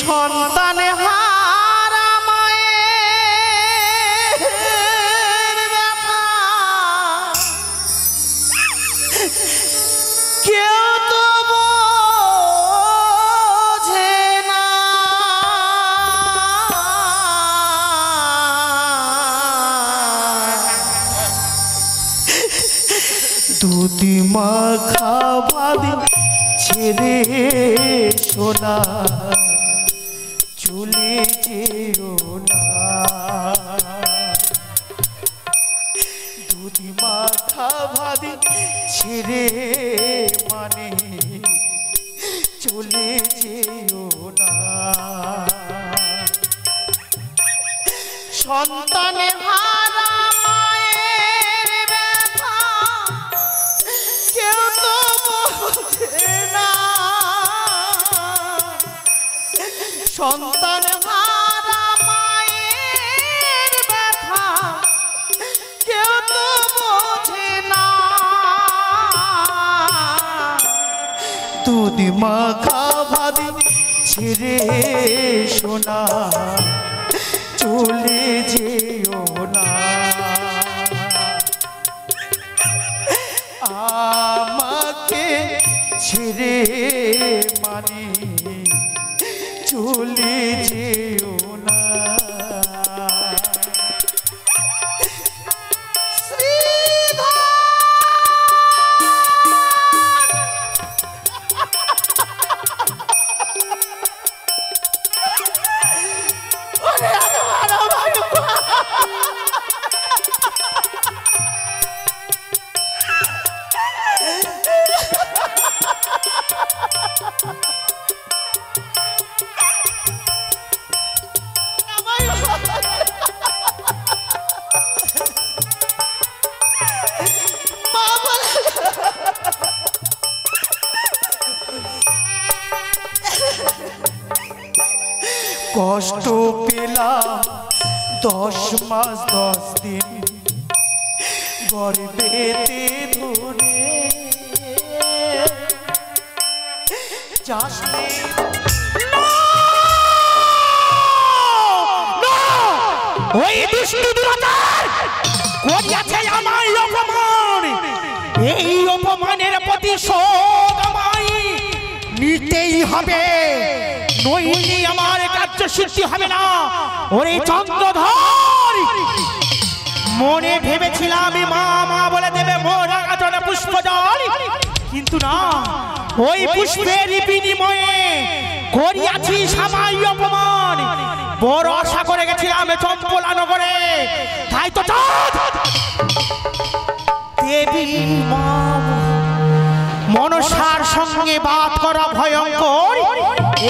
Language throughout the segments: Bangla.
সন্তান হারা মায়ের ব্যথা কেউ তো বোঝে না। দুধি মাখা ভাত ছেড়ে সোনা চলে যেও না। দুধি মাখা ভাত ছেড়ে মানে চলে যেও না। সন্তান হারা মায়ের ব্যথা কেউ তো বোঝে না। সন্তান হারা মায়ের ব্যথা কেউ তো বোঝে না। দুধ মাখা ভাত ছেড়ে সোনা চলে যেও না। আমাকে ছেড়ে মানে চলে যেও না। কষ্ট পেলাম 10 মাস 10 দিন গর্ভেতে ধরে যাসনি। ওই দুষ্টু দুরাচার করিয়াছে আমায় অপমান। এই অপমানের প্রতিশোধ আমায় নিতেই হবে, নইলে আমার কার্য সিদ্ধি হবে না। ওরে চন্দ্রধর, মনে ভেবেছিলাম মা মা বলে দেবে মোর আচরণে পুষ্পজল, কিন্তু না, ওই পুষ্পের বিনিময়ে করিয়াছি সামান্য অপমান। বড় আশা করে গেছিলাম চম্পলা নগরে, তাই তো দেবী মা মনসার সঙ্গে বাদ করা ভয়ঙ্কর।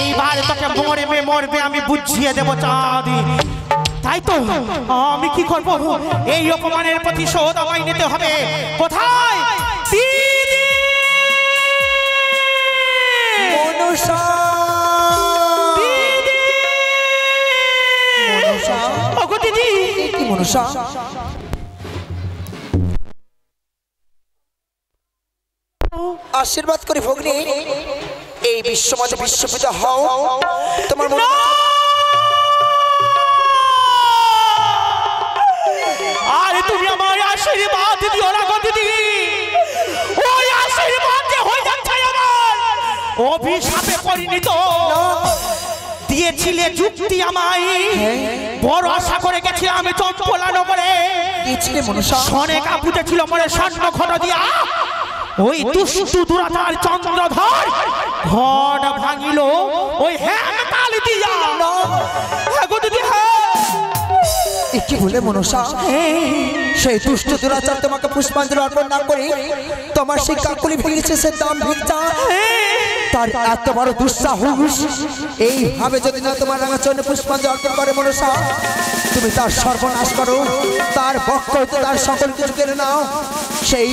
এইবার তোকে মরবে মরবে আমি বুঝিয়ে দেব চাঁদ। তাই তো আমি কি করব, এই অপমানের প্রতিশোধ আমায় নিতে হবে। কোথায় দিদি মনসা? দিদি মনসা, ওগো দিদি। কি মনসা? আশীর্বাদ করি ভগ্নী, এই বিশ্বমাতা বিশ্বপিতা হও। তোমার আরে তুমি আমার আশীর্বাদ দিও না গো দিদি। ওই আশীর্বাদ যে হয়ে যাচ্ছে আমার অভিশাপে পরিণত। দিয়েছিলে যুক্তি আমায়, বড় আশা করে গেছি আমি চম্পলা নগরে। সনে কাপুতে ছিল মনে স্বর্ণ ঘট দিয়া। ওই দুষ্টু দুরাচার চন্দ্রধর ঘট ভাঙিল ওই হেমতাল দিয়া। কি বলে মনসা? সেই দুষ্ট দুরাচার তোমাকে পুষ্পাঞ্জলি অর্পণ না করে তোমার সেই কাকুলি ভেঙেছে, সে দাম ভিক্ষা। তার এত বড় দুঃসাহস, এইভাবে যদি না তোমার রাঙাচরণে পুষ্পাঞ্জলি অর্পণ করে মনসা, তুমি তার সর্বনাশ করো, তার বক্ষ হইতে তার সকল কিছু কেড়ে নাও। সেই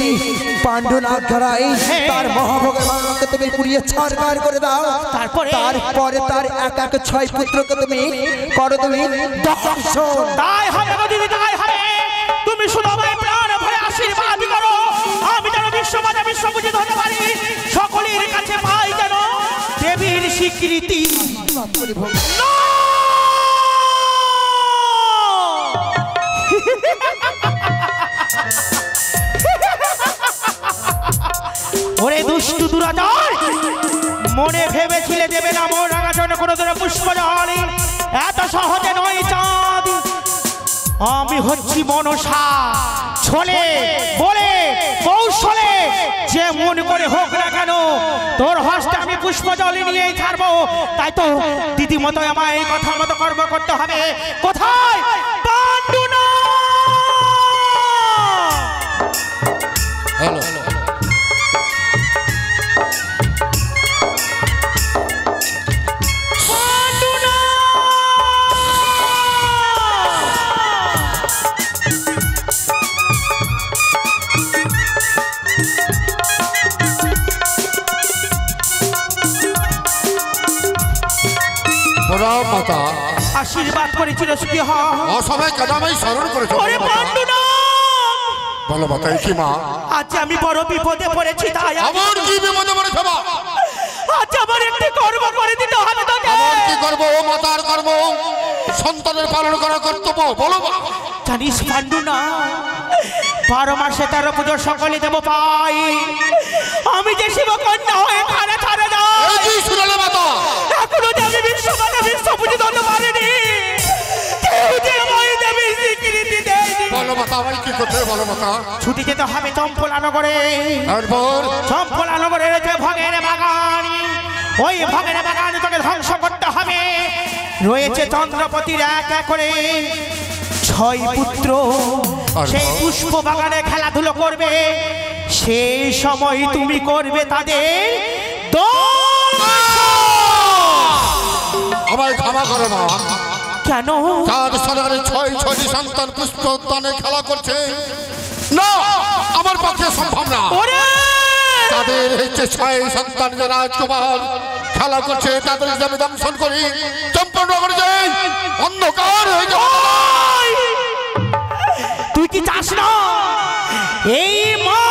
পাণ্ডুনাথ ধরাই তার মহাভোগের মানকে তুমি পুড়িয়ে ছাড়খাড় করে দাও। তারপরে তার এক এক 6 পুত্রকে তুমি করো তুমি দর্শন। তাই হবে গো দিদি, তাই হবে। তুমি শুধু আমায় প্রাণ ভরে আশীর্বাদ করো, আমি যেন বিশ্বমাতা বিশ্বপূজিত হতে পারি, সকলের কাছে পাই যেন দেবীর স্বীকৃতি না। ওরে দুষ্টু দুরাচার, মনে ভেবেছিলে দেবে না মোর রাঙাচরণ কোনো ধরে পুষ্পজল, এত সহজে নয় চাঁদ। আমি হচ্ছি মনসা, ছলে বলে কৌশলে যে মন করে হোক না কেন তোর হস্তে আমি পুষ্পজল নিয়েই ছাড়বো। তাই তো দিদি মতো আমায় এই কথার মতো কর্ম করতে হবে। কোথায় পাণ্ডুনা? হ্যালো মাতা আশীর্বাদ করেছিল সুখী হও। অসময় কেন আমায় স্মরণ করেছো? ওরে পাণ্ডুনা, বলো মাতা, কি মা? আজ আমি বড় বিপদে পড়েছি। তাই আমার কি বিপদে পড়েছো মা? আজ আমার একটি কর্ম করে দিতে হবে তোকে। আমার কি করব? ও মাতার কর্ম, সন্তানের পালন করা কর্তব্য। বলো মা। জানিস পাণ্ডুনা, 12 মাসে 13 পুজো সকলে দেব পাই। আমি যে শিবকন্যা হয়ে খানে ছাড়ে না, এই কি শুনালে মাতা? এখনো যে আমি বিশ্বমাতা বিশ্ব পুজো দিতে পারিনি। কেউ যে আমায় দেবে স্বীকৃতি দেয়নি। বলো মাতা, আমায় কি করতে হবে? বলো মাতা। ছুটি যেতে হবে চম্পলা নগরে। তারপর চম্পলা নগরে রয়েছে ভগের বাগান, ওই ভগের বাগান তোকে ধ্বংস করতে হবে। রয়েছে চন্দ্রপতির এক এক করে 6 পুত্র, সেই পুষ্প বাগানে খেলাধুলো করবে। সেই সময় তুমি করবে তাদের আমায় ক্ষমা করো মা। কেন? চাঁদ সরকারের 6টি সন্তান পুষ্প উদ্যানে খেলা করছে না, আমার পক্ষে সম্ভব না। তাদের হচ্ছে 6 সন্তান যে রাজকুমার খেলা করছে, তাদের আমি দংশন করি, চম্পনগরে যাই, অন্ধকার হয়ে যাবে। তুই কি চাস না এই মা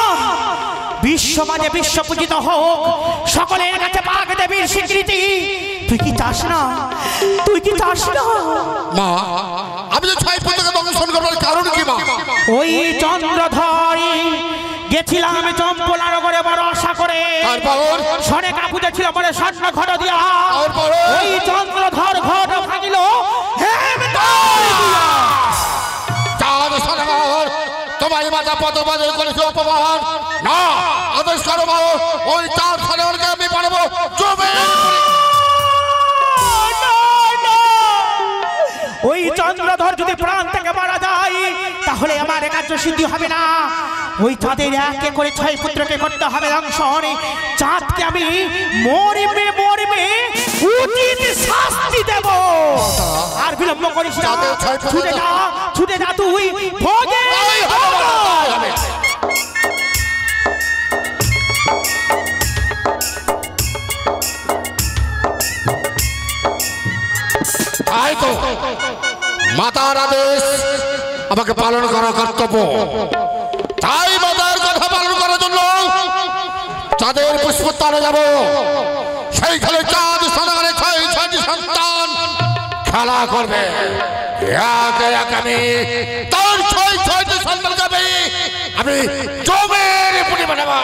বিশ্বমানে বিশ্ব পূজিত হোক, সকলের কাছে পাক দেবীর স্বীকৃতি? তুই কি চাস না? তুই কি চাস না? মা, আমি যে 6 পুত্রকে দংশন করবার কারণ কি মা? ওই চন্দ্রধরি গেছিলাম আমি চম্পলা নগরে বড় আশা করে। তারপর সনে কাপুজে ছিল বলে স্বর্ণ ঘট দিয়া। তারপর ওই চন্দ্রধর ঘট ভাঙিল চাঁদ সরকার তোমায় মাথা পদবাদে করেছে অপমান। না, আদেশ করো মা, ওই চাঁদ সরকারকে আমি পারবো জমে। ওই চন্দ্রধর যদি প্রাণ থেকে মারা যায় তাহলে আমার কার্য সিদ্ধি হবে না। ওই চাঁদের একে করে 6 পুত্রকে করতে হবে দংশন। চাঁদকে আমি মরিবে মরিবে উচিত শাস্তি দেব। আর বিলম্ব করিস না, ছুটে যা তুই ভোগে। তাই তো মাতার আদেশ আমাকে পালন করা কর্তব্য। তাই মাতার কথা পালন করার জন্য চাঁদের পুষ্পোদ্যানে যাব। সেইখানে চাঁদ সরকারে 6টি সন্তান খেলা করবে। একে একে আমি তার 6টি সন্তানকে আমি জমের পুরি বানাবো।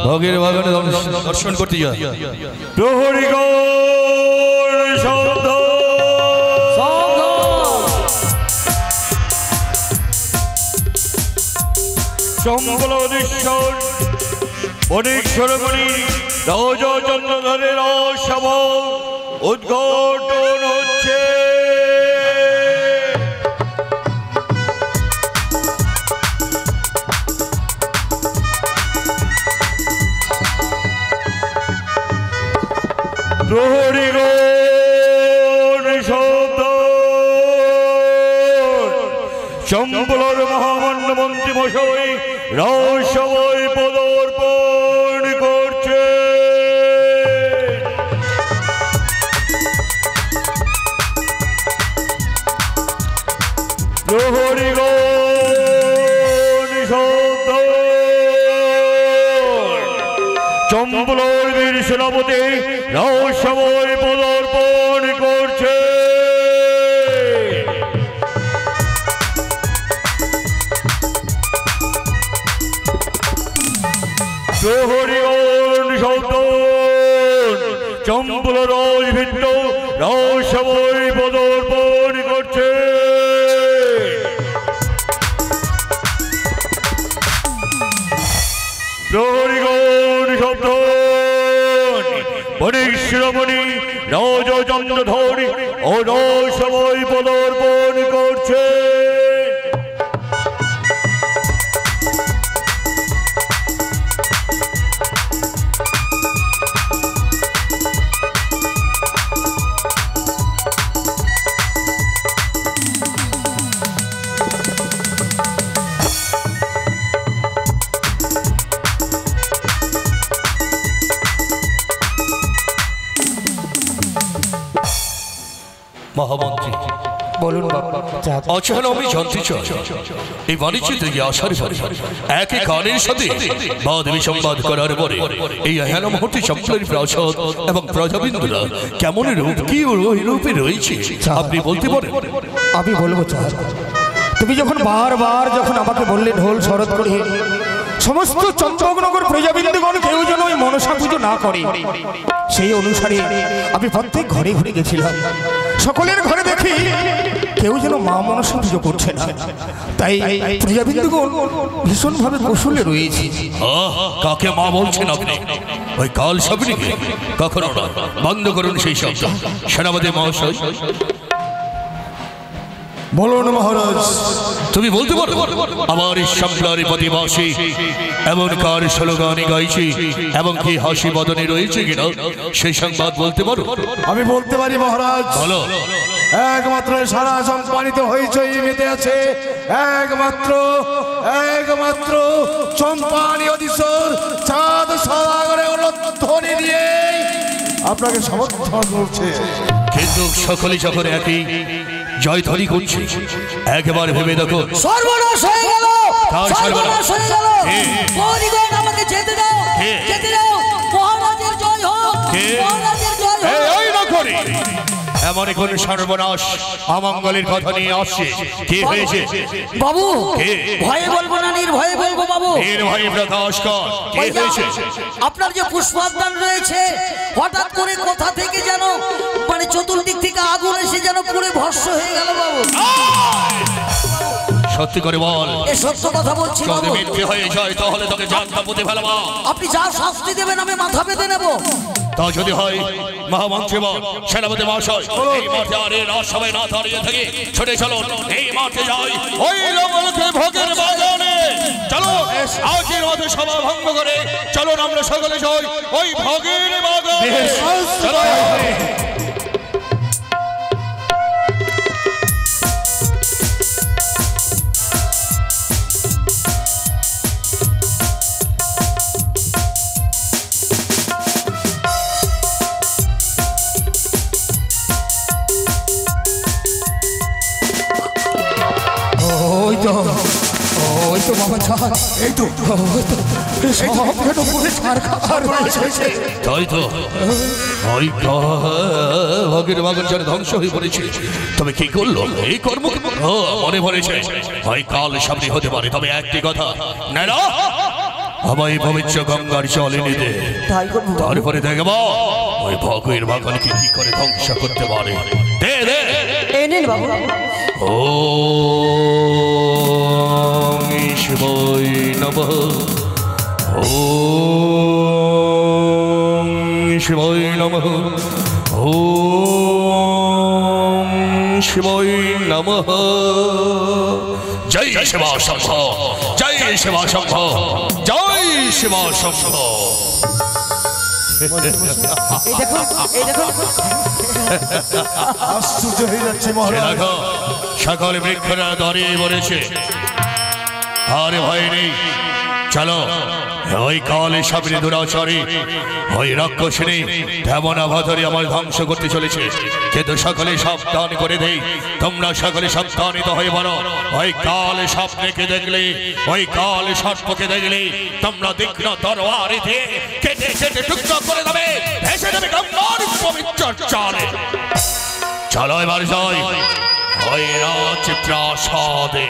ভগের বাগানে দর্শন করতে যা। প্রহরী চম্পল অধীশ্বর অনেশ্বরমণি রাজা চন্দ্রধরের সভা উদ্ঘাটন হচ্ছে। প্রহরীগণ শব্দ সম্বল রহস্যময় পদার্পণ করছে। প্রহরীগণ শব্দ চম্বলের বীর সেনাপতি রহস্যময় পদার্পণ করছে। প্রহরীগণ শব্দ চম্বল রাজভিন্ন রহস্যময় পদার্পণ করছে। প্রহরীগণ শব্দ বণিক-শিরোমণি রাজচন্দ্রধর ও রহস্যময় পদার্পণ করছে। মহামন্ত্রী বলুন বাবা। আচ্ছা আমি জানতে চাই এই বাণিজ্য থেকে আসার পরে একই কানের সাথে বাদ বিসংবাদ করার পরে এই হেনা মুহূর্তে চম্পলের প্রাসাদ এবং প্রজাবিন্দুরা কেমন রূপ কি রূপে রয়েছে আপনি বলতে পারেন? আমি বলবো চাঁদ, তুমি যখন বারবার আমাকে বললে ঢোল শরৎ করে সমস্ত চম্পকনগর প্রজাবিন্দুগণ কেউ যেন ওই মনসা পুজো না করে, সেই অনুসারে আমি প্রত্যেক ঘরে ঘুরে গেছিলাম। সকলের ঘরে দেখি কেউ যেন মা মনসা পুজো করছে না, তাই প্রজাবিন্দুগণ ভীষণভাবে কৌশলে রয়েছে। কাকে মা বলছেন আপনি? ওই কাল সবরিকে কখনো না, বন্ধ করুন সেই শব্দ। সেনাপতি মহাশয় বলুন মহারাজ। তুমি বলতে পারো আমার এই সম্প্লারি প্রতিবাসী এমন কার স্লোগানে গাইছে এবং কি হাসি বদনে রয়েছে কিনা সেই সংবাদ বলতে পারো? আমি বলতে পারি মহারাজ। বলো। একমাত্র সারা চম্পানিত হইচই মেতে আছে একমাত্র চম্পানি অধীশ্বর চাঁদ সদাগরে ধ্বনি দিয়ে আপনাকে সমর্থন করছে। কিন্তু সকলে যখন একই জয়ধ্বনি করছে একবার ভেবে দেখো। সর্বনাশ হয়ে গেল, সর্বনাশ হয়ে গেল। প্রহরীগণ আমাকে যেতে দাও, যেতে দাও। মহারাজের জয় হোক, মহারাজের জয় হোক। এই না করে এমন কোন সর্বনাশ অমঙ্গলের কথা নিয়ে আসছে। কি হয়েছে বাবু? ভয়ে বলবো না নির্ভয়ে বলবো বাবু। নির্ভয়ে প্রকাশ কর, কি হয়েছে? আপনার যে পুষ্পাদান রয়েছে হঠাৎ করে কোথা থেকে যেন মানে চতুর্দিক থেকে আগুন এসে যেন পুরো ভস্ম হয়ে গেল বাবু। সত্যি করে বল। এ সত্য কথা বলছি বাবু। যদি মিথ্যে হয়ে যায় তাহলে তোকে জানটা পুঁতে ফেলবো। আপনি যা শাস্তি দেবেন আমি মাথা পেতে নেব। তা যদি হয় মহামন্ত্রী বল, সেনাপতি মহাশয় এই মাঠে আর রাজসভায় না দাঁড়িয়ে থেকে ছুটে চলো, এই মাঠে যাই ওই রমলকে ভোগের বাগানে। চলো আজকের মধ্যে সভা ভঙ্গ করে চলুন আমরা সকলে যাই ওই ভোগের বাগানে। চলো। ওই তো বাবা ছাড়, এই তো তাই তো ওই ভগের বাগান যেন ধ্বংস হয়ে পড়েছে। তবে কি করলো এই কর্ম? মনে পড়েছে ওই কাল সামনে হতে পারে। তবে একটি কথা না, আমায় পবিত্র গঙ্গার জল এনে দে, তারপরে দেখব ওই ভগের বাগানকে কি করে ধ্বংস করতে পারে। দে দে এনেন বাবু। ওম শিবায় নমঃ, ওম শিবায় নমঃ, ওম শিবায় নমঃ। জয় শিবা শম্ভ, জয় শিবা শম্ভ, জয় শিবা শম্ভ। আশ্চর্য হয়ে যাচ্ছে মহারাজ। সকল বৃক্ষরা দাঁড়িয়ে বলেছে আরে ভয় নেই, চলো ওই কালে সামনে দুরাচারী ওই রাক্ষসিনী দেবনাভাধরী আমার ধ্বংস করতে চলেছে। কিন্তু সকলে সাবধান করে দেই, তোমরা সকলে সাবধানিত হয়ে বলো, ওই কাল স্বপ্নকে দেখলে, ওই কাল সর্পকে দেখলে তোমরা তীক্ষ্ণ তরবারি দিয়ে কেটে কেটে টুকরো করে দেবে, ভেসে দেবে গঙ্গার পবিত্র জলে। চলো এবার যাই ওই রাজপ্রাসাদে।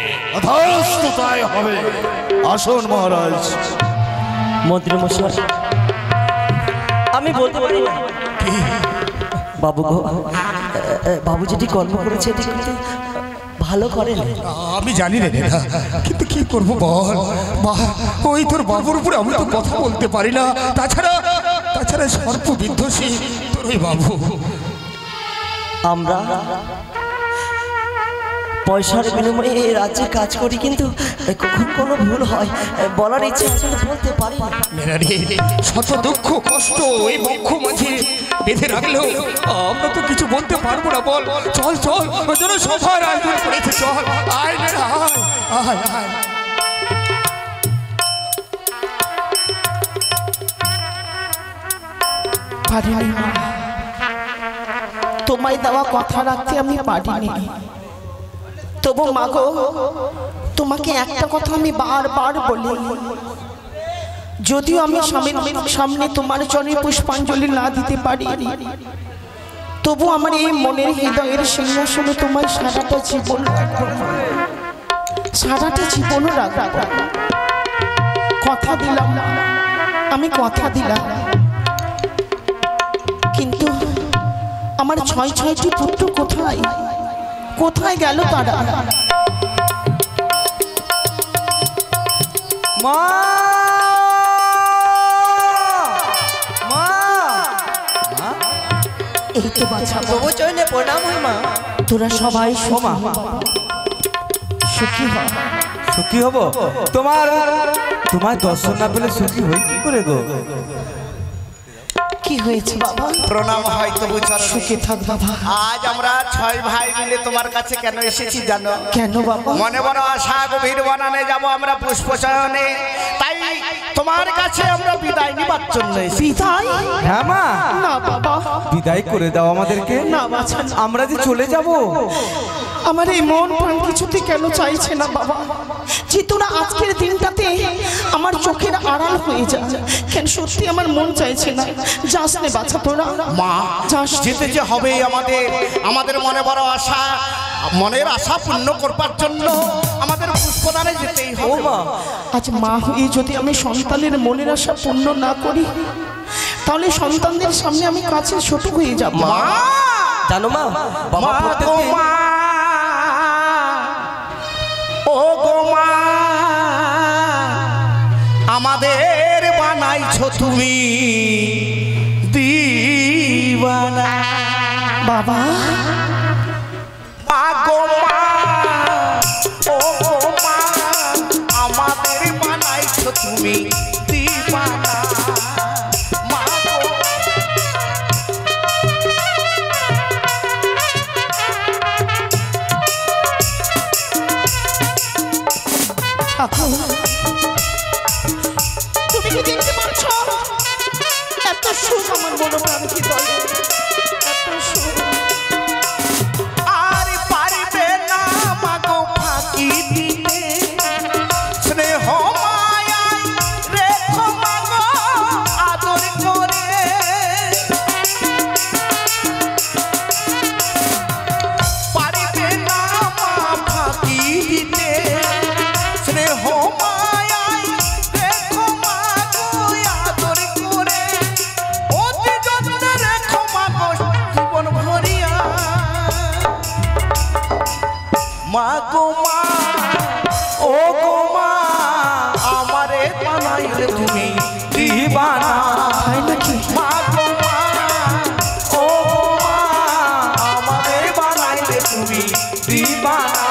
তাই হবে। আসুন মহারাজ। মন্ত্রী মশাই, আমি বলতে পারি না বাবু গো, বাবু যেটি কর্ম করেছে এটি কিন্তু ভালো করেন। আমি জানি রে না, কিন্তু কি করবো বল, ওই তোর বাবুর উপরে আমি তো কথা বলতে পারি না। তাছাড়া সর্প বিধ্বসী তোর ওই বাবু। আমরা পয়সার বিনিময়ে এই রাজ্যে কাজ করি, কিন্তু কখন কোনো ভুল হয় বলার ইচ্ছে আসলে বলতে পারি না। শত দুঃখ কষ্ট এই বক্ষ মাঝে বেঁধে রাখলেও আমরা তো কিছু বলতে পারবো না। বল চল চল, ওই জন্য সবার আয়োজন করেছে। চল আয় রে, আয় আয়। পারিনি মা, তোমায় দেওয়া কথা রাখতে আমি পারিনি। তবু মাগো, তোমাকে একটা কথা আমি বারবার বলি, যদিও আমি স্বামীর সামনে তোমার চরণে পুষ্পাঞ্জলি না দিতে পারি, তবু আমার এই মনের হৃদয়ের সিংহাসনে তোমায় সারাটা জীবন রাখবো, সারাটা জীবন রাখবো। কথা দিলাম, আমি কথা দিলাম। কিন্তু আমার ছয়টি পুত্র কোথায় কোথায় গেল তারা? মা মা এই তো বাছা, তবু চলে প্রণাম হয় মা। তোরা সবাই সোমা সুখী হ। সুখী হব? তোমার দর্শন না পেলে সুখী হই কি করে গো? কি হয়েছে বাবা? প্রণাম হয় তবু চরণে। সুখে থাক বাবা। আজ আমরা 6 ভাই মিলে তোমার কাছে কেন এসেছি জানো? কেন বাবা? মনে বড় আশা, গভীর বনানে যাব আমরা পুষ্পচয়নে, তাই তোমার কাছে আমরা বিদায় নিবার জন্য এসেছি। বিদায়? হ্যাঁ মা। না বাবা, বিদায় করে দাও আমাদেরকে। না বাছা, আমরা যে চলে যাব। আমার এই মন প্রাণ কিছুতে কেন চাইছে না বাবা যে তোরা আজকের দিনটাতে আমার চোখের আড়াল হয়ে যা। কেন সত্যি আমার মন চাইছে না। যাস নে বাছা, তোরা মা যাস। যেতে যে হবে আমাদের মনে বড় আশা, মনের আশা পূর্ণ করবার জন্য আমাদের পুষ্পদানে যেতেই হবে। আজ মা হয়ে যদি আমি সন্তানের মনের আশা পূর্ণ না করি, তাহলে সন্তানদের সামনে আমি কাছে ছোট হয়ে যাব। জানো মা, বাবা প্রত্যেকদিন ও গো মা, আমাদের বানাইছো তুমি দিওয়ানা। বাবা মা গো মা, ও গো মা, আমাদের বানাইছো তুমি দিওয়ানা। মা গো ঠাকুর, তুমি কি দেখতে পাচ্ছ এত সুখ আমার মনোপ্রাণ হৃদয়ে, এত সুখ। আর পারবে না মাগো ফাঁকি দিতে, স্নেহ মায়ায় রেখো মাগো আদর করে। পারবে না মা ফাঁকি দিতে, স্নেহ মায়ায় রেখো মাগো আদর করে। অতি যত্নে রেখো মাগো জীবন ভরিয়া। মা গো মা, ও গো মা, আমারে বানাইলে তুমি দিবানা। হয় নাকি? মা গো মা, ও গো মা, আমারে বানাইলে তুমি দিবানা।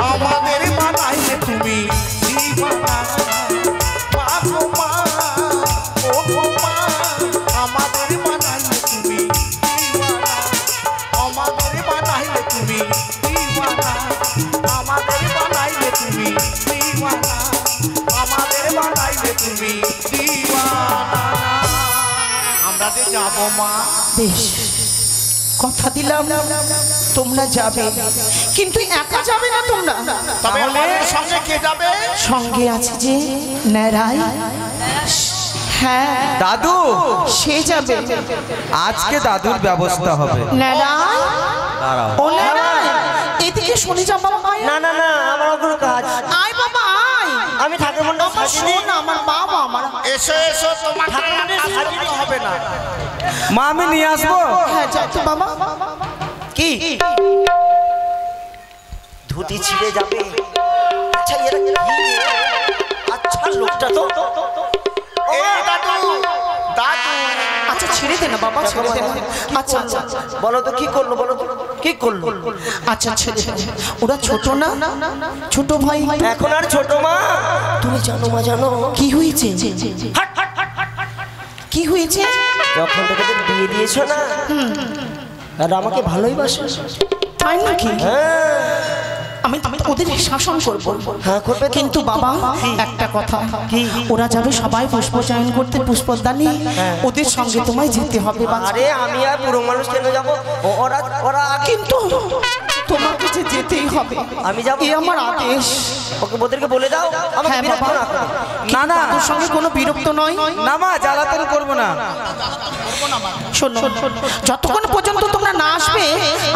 আমাদের বানাইলে তুমি দিবানা মা গো মা ও গো মা আমাদের বানাইলে তুমি দিবানা আমাদের বানাইলে তুমি দিবানা আমাদের বানাইলে তুমি দিবানা আমাদের বানাইলে তুমি দিবানা আমরা যে যাবো মা বেশ কথা দিলাম তোমরা যাবে কিন্তু একা যাবে না তোমরা তবে আমাদের সঙ্গে কে যাবে সঙ্গে আছে যে নেড়াই হ্যাঁ দাদু সে যাবে আজকে দাদুর ব্যবস্থা হবে। নেড়াই দাঁড়াও। ও নেড়াই এদিকে শুনে যা বাবা আয়। না না না আমার কোনো কাজ আয় বাবা আয় আমি ঠাকুর বাবা শোন আমার বাবা আমার এসো এসো তোমাকে সাজিতে হবে না মা আমি নিয়ে আসবো। হ্যাঁ যাও তো বাবা কি ধুতি ছিঁড়ে যাবে আচ্ছা এরা কি আচ্ছা লোকটা তো এই দাদু দাদু আচ্ছা ছেড়ে দে না বাবা ছেড়ে দে না আচ্ছা আচ্ছা বলো তো কি করলো বলো তো কি করলো আচ্ছা ছেড়ে দে ওরা ছোট না ছোট ভাই এখন আর ছোট মা তুমি জানো মা জানো কি হয়েছে কি হয়েছে যখন থেকে তো বিয়ে দিয়েছো না আর আমাকে ভালোই বাসো তাই নাকি হ্যাঁ আমি ওদের শাসন করব হ্যাঁ করবে তো। কিন্তু বাবা একটা কথা কি? ওরা যাবে সবাই পুষ্পচয়ন করতে পুষ্পদানি ওদের সঙ্গে তোমায় যেতে হবে বাচ্চা। আরে আমি আর পুরো মানুষ কেন যাবো ওরা ওরা কিন্তু তোমাকে যে যেতেই হবে আমি যাবো। এই আমার আদেশ ওকে ওদেরকে বলে দাও আমাকে হ্যাঁ বিরক্ত বাবা না করো। না না তোর সঙ্গে কোনো বিরক্ত নয় না মা জ্বালাতন করবো না। শোনো যতক্ষণ পর্যন্ত তোমরা না আসবে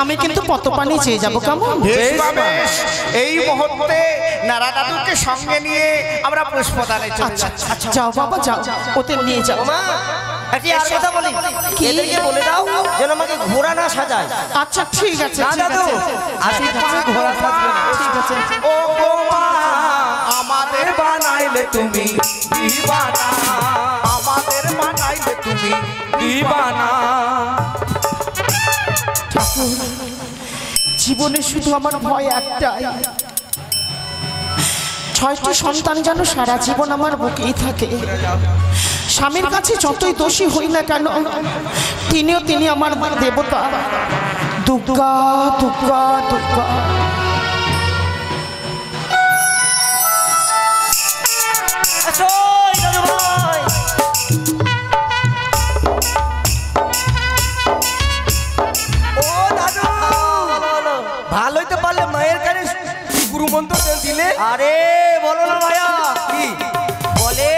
আমি কিন্তু পতপানি চেয়ে যাবো কেমন বেশ বা বেশ। এই মুহূর্তে নারা দাদুকে সঙ্গে নিয়ে আমরা পুষ্পদানে চলে আচ্ছা যাচ্ছি যাও বাবা যাও ওদের নিয়ে যাও মা একটি আর কথা বলি এদেরকে বলে দাও যেন আমাকে ঘোড়া না সাজায় আচ্ছা ঠিক আছে না ঠিক দাদু আছে। আজকে তুমি ঘোড়া সাজবে না। ঠিক আছে ও গো মা আমাদের বানাইলে তুমি দিবানা আমাদের বানাইলে তুমি দিবানা জীবনে শুধু আমার ভয় একটাই 6টি সন্তান যেন সারা জীবন আমার বুকেই থাকে স্বামীর কাছে যতই দোষী হই না কেন তিনি আমার দেবতা দুর্গা দুর্গা দুর্গা দাদু ভাই ও দাদু ভালোই তো পারলে মায়ের কানে গুরু মন্ত্র দিলে। আরে বলো না ভাইয়া কি বলে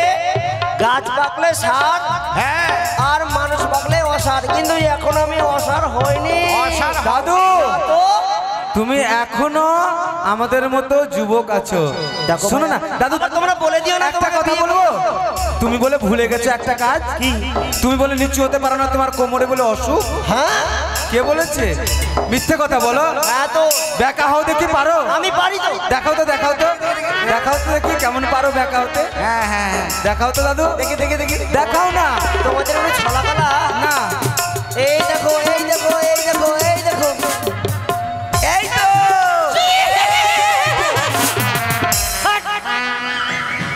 গাছ পাকলে সার হ্যাঁ আর মানুষ পাকলে অসার কিন্তু এখন আমি অসার হইনি অসার দাদু তো তুমি এখনো আমাদের মতো যুবক আছো। দেখো শোনো না দাদু তোমরা বলে দিও না একটা কথা বলবো তুমি বলে ভুলে গেছো একটা কাজ কি তুমি বলে নিচু হতে পারো না তোমার কোমরে বলে অসুখ। হ্যাঁ কে বলেছে মিথ্যে কথা বলো। হ্যাঁ তো বেকা হও দেখি পারো আমি পারি তো দেখাও তো দেখাও তো দেখাও তো দেখি কেমন পারো বেকা হতে। হ্যাঁ হ্যাঁ দেখাও তো দাদু দেখি দেখি দেখি দেখাও না তোমাদের ওই ছলাকালা না এই দেখো এই দেখো এই দেখো এই দেখো এই তো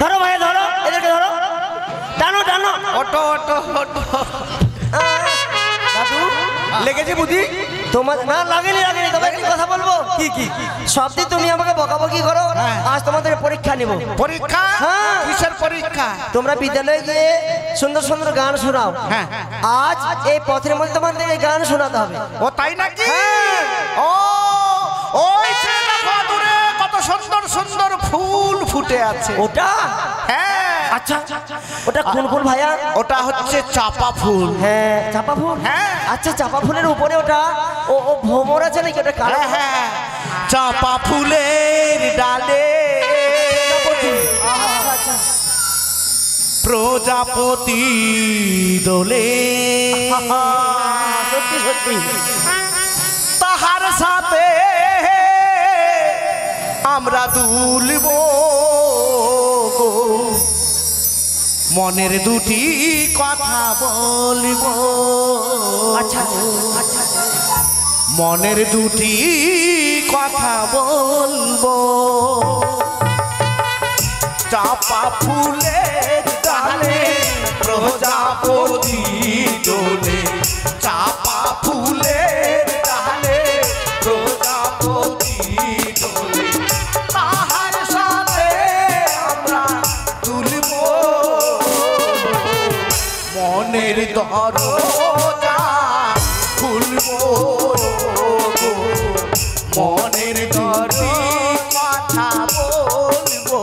ধরো ভাই ধরো এদেরকে ধরো টানো টানো ওটো ওটো ওটো দাদু লেগেছে বুদ্ধি তোমার না লাগেনি লাগেনি তবে একটি কথা বলবো কি কি সবদিন তুমি আমাকে বকাবকি করো আজ তোমাদের পরীক্ষা নিব পরীক্ষা হ্যাঁ। কিসের পরীক্ষা তোমরা বিদ্যালয়ে গিয়ে সুন্দর সুন্দর গান শোনাও হ্যাঁ। আজ এই পথের মধ্যে তোমাদের গান শোনাতে হবে ও তাই নাকি হ্যাঁ। ও ওই সে দেখো দূরে কত সুন্দর সুন্দর ফুল ফুটে আছে ওটা হ্যাঁ আচ্ছা ওটা কোন ফুল ভাইয়া ওটা হচ্ছে চাপা ফুল হ্যাঁ চাপা ফুল হ্যাঁ। আচ্ছা চাপা ফুলের উপরে ওটা ও ও ভ্রমর আছে নাকি ওটা কালো হ্যাঁ হ্যাঁ চাপা ফুলের ডালে আচ্ছা আচ্ছা প্রজাপতি দোলে সত্যি সত্যি তাহার সাথে আমরা দুলব গো, মনের দুটি কথা বলব আচ্ছা আচ্ছা মনের দুটি কথা বলবো চাপা ফুলের ডালে প্রজাপতি দোলে চাপা ফুলের ডালে প্রজাপতি দোলে তাহার সাথে আমরা তুলব মনের দরজা খুলব মনের দরজা কথা বলবো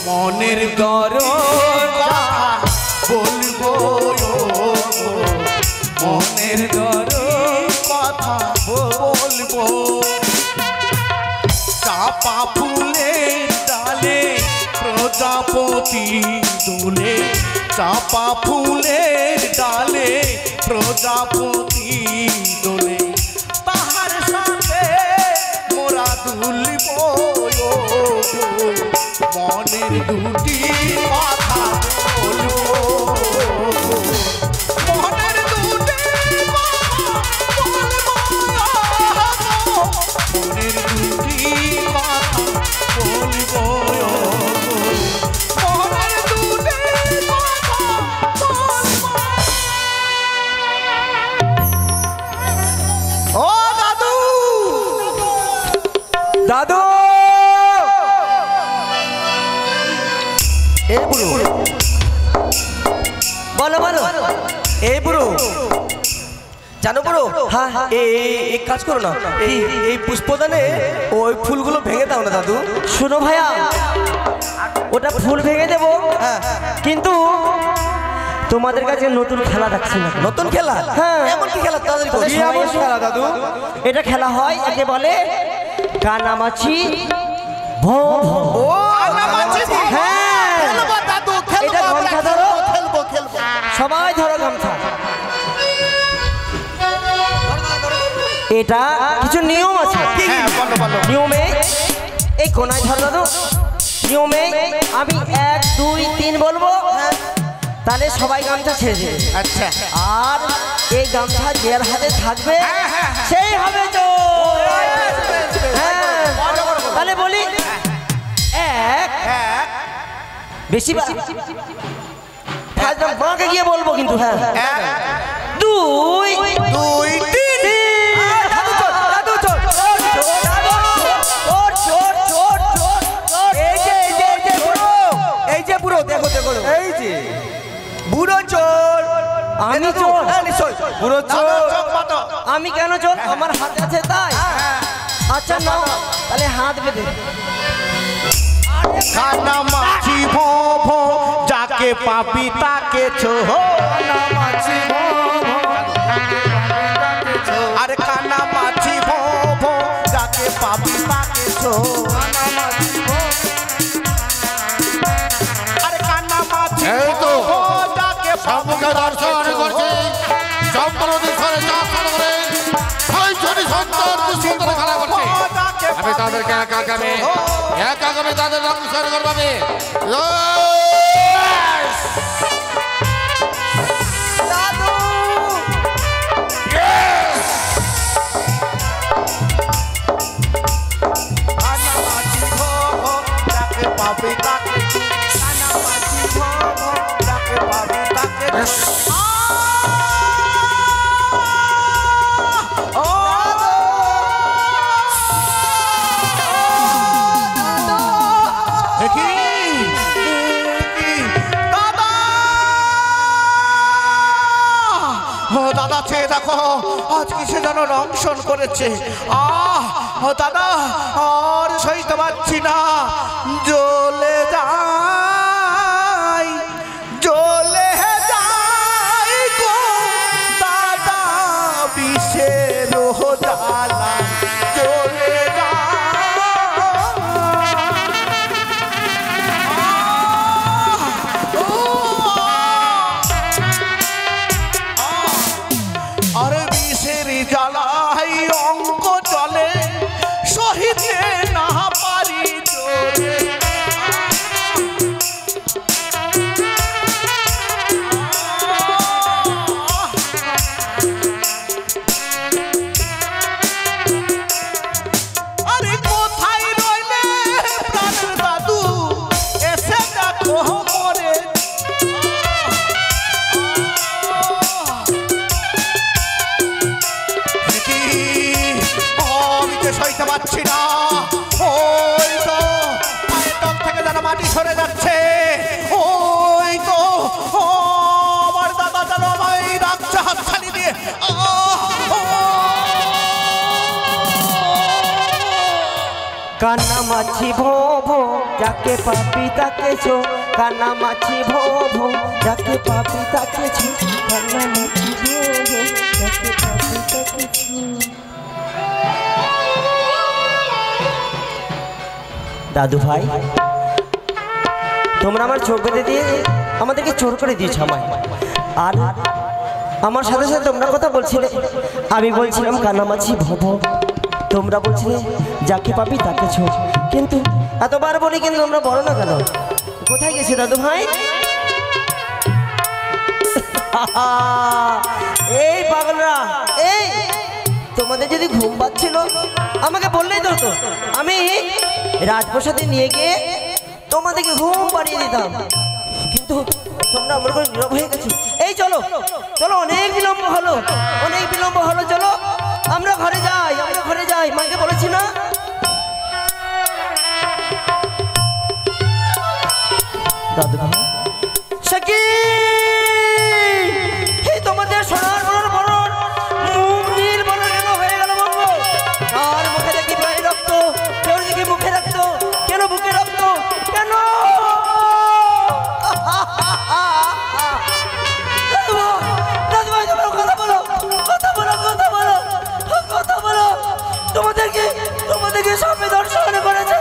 মনের দরজা বলবো মনের কথা বলবো চাপা ফুলের ডালে প্রজাপতি দোলে চাপা ফুলের ডালে প্রজাপতি দোলে তাহার সাথে মোরা দুলব মনের দুটি কথা বলবো মনের দুটি কথা বলবো মনের দুটি কথা বলবো মনের দুটি কথা বলবো ও দাদু দাদু বলো বলো এই বুড়ো জানো বুড়ো হ্যাঁ এই কাজ করো না এই পুষ্পদানে ওই ফুলগুলো ভেঙে দাও না দাদু। শোনো ভাইয়া ওটা ফুল ভেঙে দেবো কিন্তু তোমাদের কাছে নতুন খেলা রাখছি না। নতুন খেলা? হ্যাঁ এমন কি খেলা তাদের খেলা দাদু? এটা খেলা হয় একে বলে কানামাছি ভো ভো। হ্যাঁ এটা গামছা ধরো সবাই ধরো গামছা। এটা কিছু নিয়ম আছে নিয়মে এই কোনায় ধরো দাদু নিয়মে আমি 1 2 3 বলবো তাহলে সবাই গামছা ছেড়ে দেবে। আচ্ছা আর এই গামছা যার হাতে থাকবে সেই হবে তো। হ্যাঁ তাহলে বলি 1 বেশি বাঁকে গিয়ে বলবো কিন্তু হ্যাঁ 2 2 3 এই যে বুড়ো দেখো দেখো এই যে বুড়ো চোর আমি চোর বুড়ো চোর আমি কেন চোর আমার হাত আছে তাই। আচ্ছা না তাহলে হাত বেঁধে খানা মাছি ভো ভো যাকে পাবি তাকে ছো আরে খানা মাছি ভো ভো যাকে পাবি তাকে ছো আরে খানা মাছি ভো ভো যাকে সম্মুখে দর্শন করছে সম্প্রতি সরে যাত্রা করে ছয় ছড়ি সন্তান সন্তানে খেলা করছে আমি তাদেরকে একা আগামী তাদের রংসর করবে দাদা চেয়ে দেখো আজ কিসে যেন রংশন করেছে দাদা আর সইতে পারছি না জ্বলে যাই গো দাদা বিষের জ্বালা জ্বলে আর বিষের জ্বালাই অঙ্গ চলে সহিতে না পারি চলে আরে কোথায় রইলে প্রাণের দাদু এসে দেখো মরে সইতে পারছি না ওই তো পায়ের তল থেকে যেন মাটি সরে যাচ্ছে ওই তো আমার দাদা যেন আমায় রাখছে হাতছানি দিয়ে কান্না মাছি ভোভো যাকে পাপি তাকে ছো কান্না মাছি ভোভো যাকে পাপি তাকে ছো কান্না মাছি ভোভো যাকে পাপি তাকে ছো। দাদু ভাই তোমরা আমার চোখ বেঁধে দিয়ে আমাদেরকে চোর করে দিয়েছ আমায় আর আমার সাথে সাথে তোমরা কথা বলছিলে আমি বলছিলাম কানামাছি ভব তোমরা বলছিলে যাকে পাবি তাকে ছো কিন্তু এতবার বলি কিন্তু তোমরা বলো না কেন কোথায় গেছে দাদু ভাই এই পাগলরা এই তোমাদের যদি ঘুম পাচ্ছিল আমাকে বললেই তো আমি রাজপ্রাসাদে নিয়ে গিয়ে তোমাদেরকে ঘুম পাড়িয়ে দিতাম কিন্তু তোমরা আমার করে নীরব হয়ে গেছো এই চলো চলো অনেক বিলম্ব হলো চলো আমরা ঘরে যাই মাকে বলেছি না দাদু ভাই সখী এই তোমাদের সোনার বরণ মুখ নীল বরণ কেন হয়ে গেল বলবো আর মুখে দেখি পায়ে রক্ত কেউ দেখি মুখে রক্ত কেন বুকে রক্ত কেন দাদু ভাই তোমরা কথা বলো তোমাদেরকে সামনে দর্শন করেছে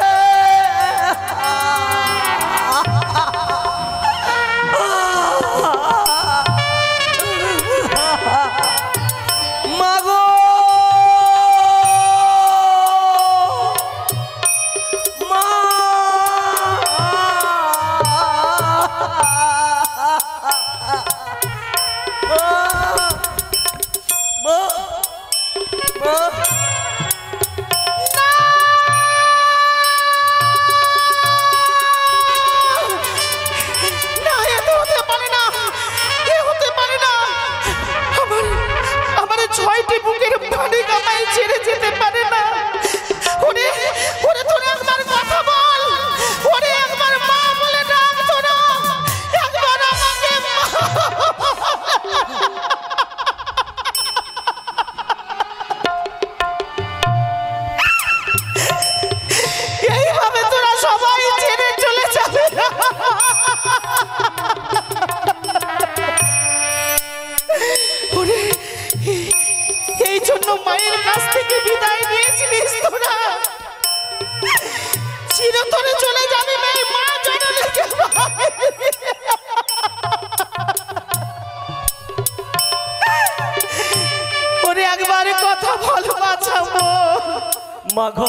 মাগো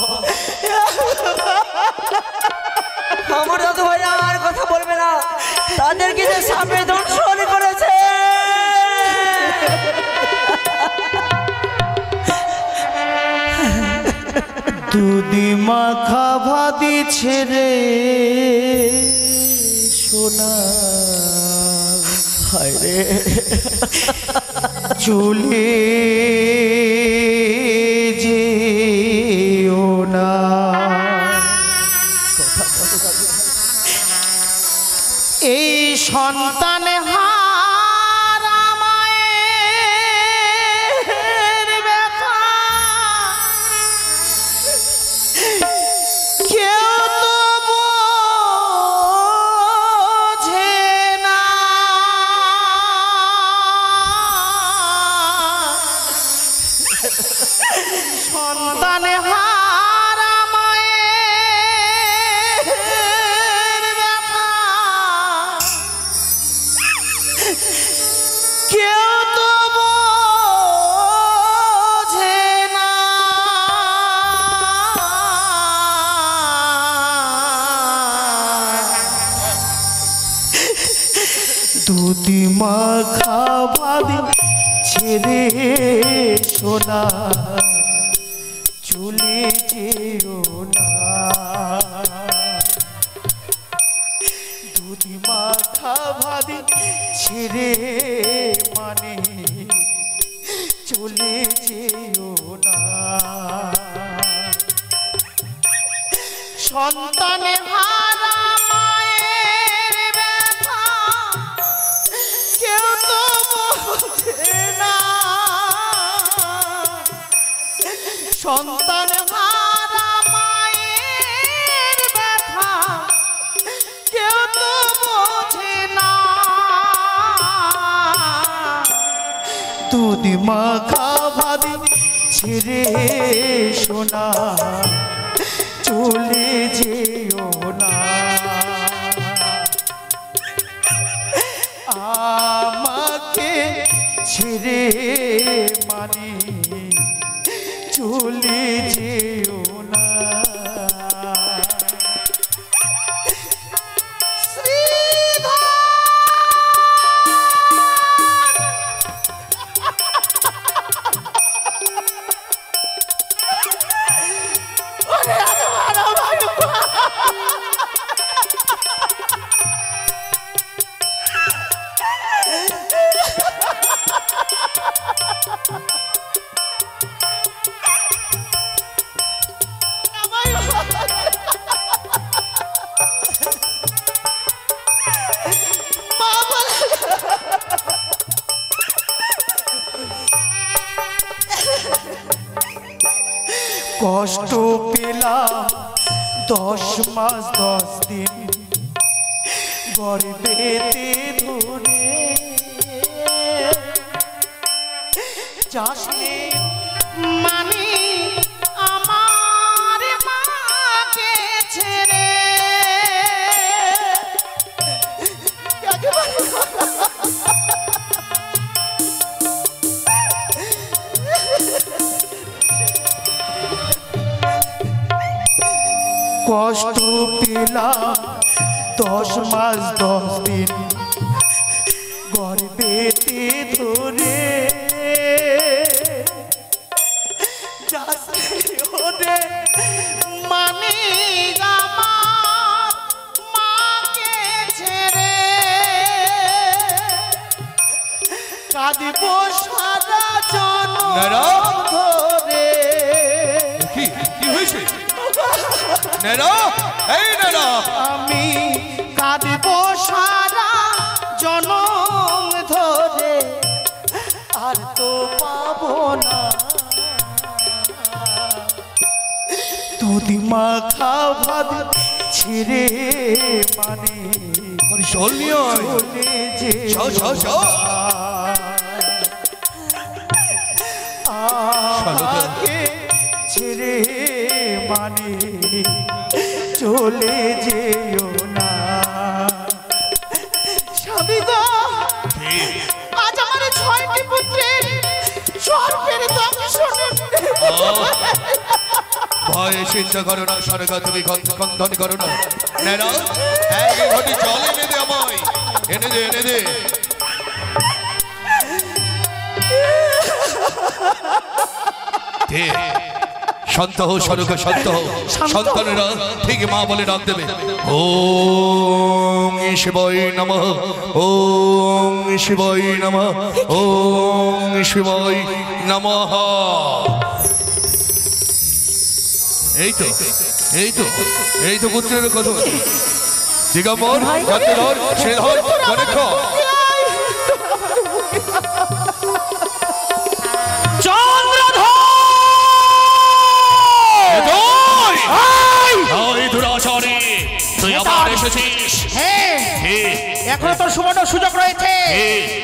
আমার দাদু ভাই আর কথা বলবে না, তাদেরকে যে সাপে দংশন করেছে। দুধি মাখা ভাদি ছেড়ে সোনা হায় রে চলে যেও না। এই সন্তান হারা মায়ের ব্যথা কেউ তো বোঝে না। সন্তান হারা মায়ের ব্যথা কেউ তো বোঝে না। দুধি মাখা ভাদি ছেড়ে সোনা চলে যেও না। দুধি মাখা ভাদি ছেড়ে মানে চলে যেও না। সন্তানে হারা মায়ের ব্যথা কেউ তো বোঝে না। সন্তান হারা মায়ের ব্যথা কেউ তো বোঝে না। দুধি মাখা ভাদি ছেড়ে সোনা চলে যেও না। আমাকে ছেড়ে মানে চলে যেও না। কষ্ট পেলাম 10 মাস 10 দিন গর্ভেতে ধরে যাসনে মানে আমার মাকে ছেড়ে। কষ্ট পেলাম 10 মাস 10 দিন গর্ভেতে ধরে ওরে মানে আমার মাকে ছেড়ে কাঁদিব সারা জনম ধরে। কি হয়েছে আমি কাঁদিব সারা জনম ধরে আর তো পাবো না। দুধি মাখা ভাদি ছেড়ে মানে চলে যেও না। আমাকে ছেড়ে মানে চলে যেও না। স্বামী গো আজ আমার 6টি পুত্রের সর্বের দংশনে ভয় চিন্তা করো না, সরকার তুমি কন্ধন করো না। নেনা এক ঘটি জল এনে দে আমায়, এনে দে, এনে দে। শান্ত হো সরকার, শান্ত হো। সন্তানেরা ঠিক মা বলে ডাক দেবে। ওম শিবায় নমঃ, ওম শিবায় নমঃ, ওম শিবায় নমঃ। এই তো এই তো এই তো পুত্রের কথা। দিগম্বর সত্যধর শ্রীধর গণেশ তুই আবার এসেছিস। এখনো তোর সুবর্ণ সুযোগ রয়েছে।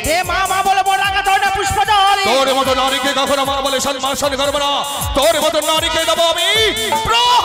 দে মা মা বলে বড় রাখা তোর না পুষ্পজল। তোর মতো নারীকে কখনো মা বলে সম্মান করবো না। তোর মতো নারীকে দেবো আমি প্রাণ।